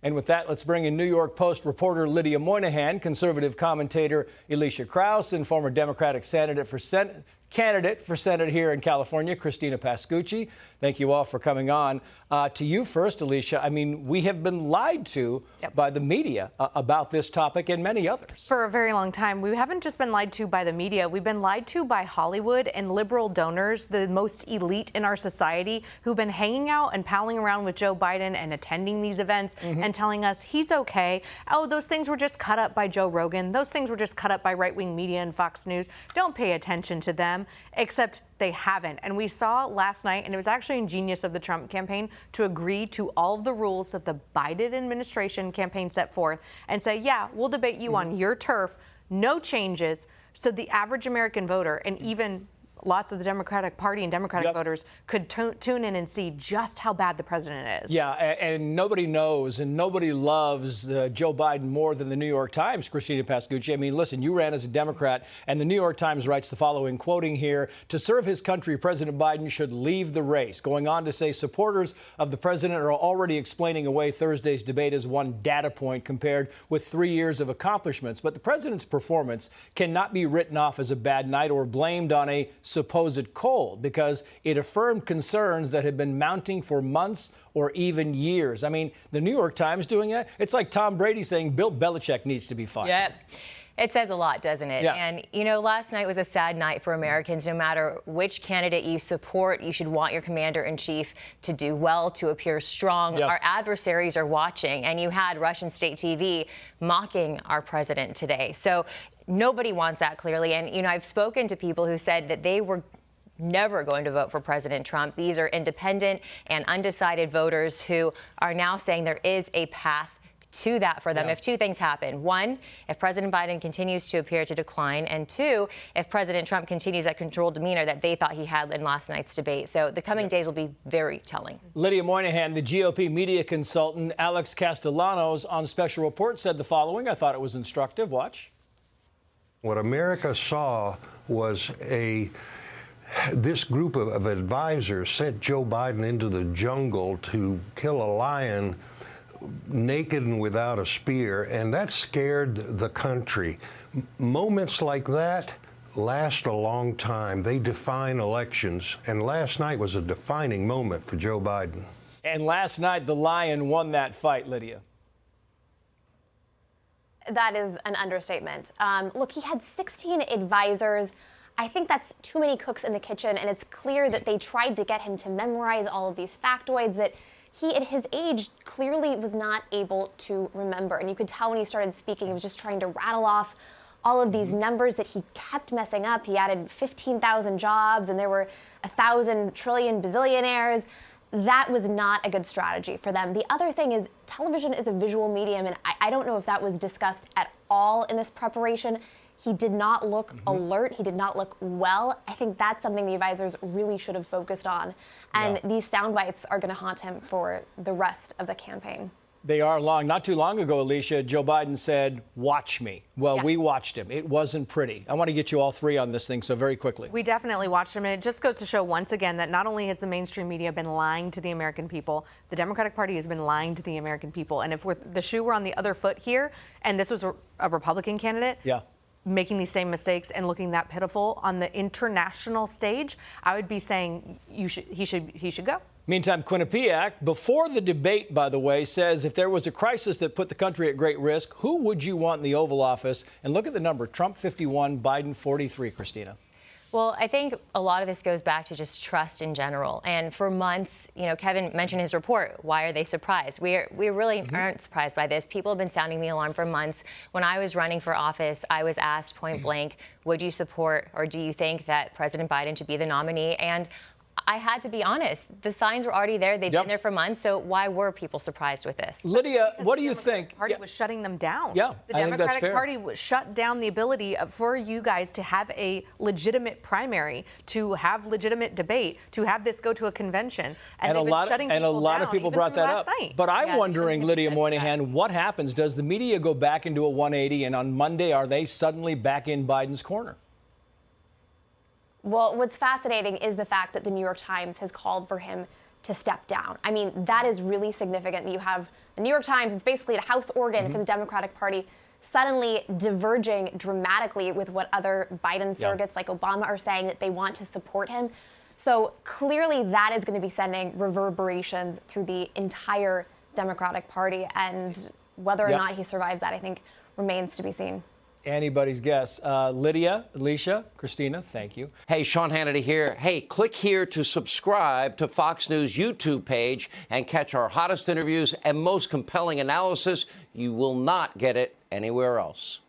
And with that, let's bring in New York Post reporter Lydia Moynihan, conservative commentator Elisha Krauss, and former Democratic candidate for Senate here in California, Christina Pascucci. Thank you all for coming on. To you first, Elisha. I mean, we have been lied to by the media about this topic and many others. For a very long time. We haven't just been lied to by the media. We've been lied to by Hollywood and liberal donors, the most elite in our society, who've been hanging out and palling around with Joe Biden and attending these events and telling us he's okay. Oh, those things were just cut up by Joe Rogan. Those things were just cut up by right-wing media and Fox News. Don't pay attention to them. Except they haven't. And we saw last night, and it was actually ingenious of the Trump campaign to agree to all of the rules that the Biden administration campaign set forth and say, yeah, we'll debate you on your turf, no changes. So the average American voter, and even lots of the Democratic Party and Democratic voters, could tune in and see just how bad the president is. Yeah, and nobody knows and nobody loves Joe Biden more than the New York Times, Christina Pascucci. I mean, listen, you ran as a Democrat, and the New York Times writes the following, quoting here, "To serve his country, President Biden should leave the race," going on to say supporters of the president are already explaining away Thursday's debate as one data point compared with 3 years of accomplishments. But the president's performance cannot be written off as a bad night or blamed on a supposed cold, because it affirmed concerns that had been mounting for months or even years. I mean, the New York Times doing that, it's like Tom Brady saying Bill Belichick needs to be fired. Yep. It says a lot, doesn't it? Yeah. And, you know, last night was a sad night for Americans. No matter which candidate you support, you should want your commander-in-chief to do well, to appear strong. Yep. Our adversaries are watching, and you had Russian state TV mocking our president today. So nobody wants that, clearly. And, you know, I've spoken to people who said that they were never going to vote for President Trump. These are independent and undecided voters who are now saying there is a path to that for them if two things happen. One, if President Biden continues to appear to decline, and two, if President Trump continues that controlled demeanor that they thought he had in last night's debate. So the coming days will be very telling. Lydia Moynihan, the GOP media consultant, Alex Castellanos on Special Report said the following. I thought it was instructive. Watch. What America saw was this group of advisors sent Joe Biden into the jungle to kill a lion naked and without a spear, and that scared the country. Moments like that last a long time. They define elections, and last night was a defining moment for Joe Biden. And last night, the lion won that fight, Lydia. That is an understatement. Look, he had 16 advisors. I think that's too many cooks in the kitchen, and it's clear that they tried to get him to memorize all of these factoids that he, at his age, clearly was not able to remember. And you could tell when he started speaking, he was just trying to rattle off all of these numbers that he kept messing up. He added 15,000 jobs, and there were 1,000 trillion bazillionaires. That was not a good strategy for them. The other thing is, television is a visual medium, and I don't know if that was discussed at all in this preparation. He did not look alert. He did not look well. I think that's something the advisors really should have focused on. And these sound bites are going to haunt him for the rest of the campaign. They are long. Not too long ago, Elisha, Joe Biden said, watch me. Well, we watched him. It wasn't pretty. I want to get you all three on this thing, so very quickly. We definitely watched him, and it just goes to show once again that not only has the mainstream media been lying to the American people, the Democratic Party has been lying to the American people. And if the shoe were on the other foot here, and this was a Republican candidate, making these same mistakes and looking that pitiful on the international stage, I would be saying he should go. Meantime, Quinnipiac, before the debate, by the way, says if there was a crisis that put the country at great risk, who would you want in the Oval Office? And look at the number, Trump 51, Biden 43, Christina. Well, I think a lot of this goes back to just trust in general. And for months, you know, Kevin mentioned his report. Why are they surprised? We really aren't surprised by this. People have been sounding the alarm for months. When I was running for office, I was asked point blank, would you support or do you think that President Biden should be the nominee? And I had to be honest. The signs were already there. They've been there for months. So why were people surprised with this? Lydia, what do you think? The Party was shutting them down. Yeah, the I think that's Democratic fair. Party shut down the ability for you guys to have a legitimate primary, to have legitimate debate, to have this go to a convention. And a lot of people brought that up. Night. But I'm wondering, Lydia Moynihan, what happens? Does the media go back into a 180, and on Monday, are they suddenly back in Biden's corner? Well, what's fascinating is the fact that the New York Times has called for him to step down. I mean, that is really significant. You have The New York Times, it's basically a house organ for the Democratic Party, suddenly diverging dramatically with what other Biden surrogates like Obama are saying, that they want to support him. So clearly that is going to be sending reverberations through the entire Democratic Party. And whether or not he survives that, I think, remains to be seen. Anybody's guess. Lydia, Elisha, Christina, thank you. Hey, Sean Hannity here. Hey, click here to subscribe to Fox News YouTube page and catch our hottest interviews and most compelling analysis. You will not get it anywhere else.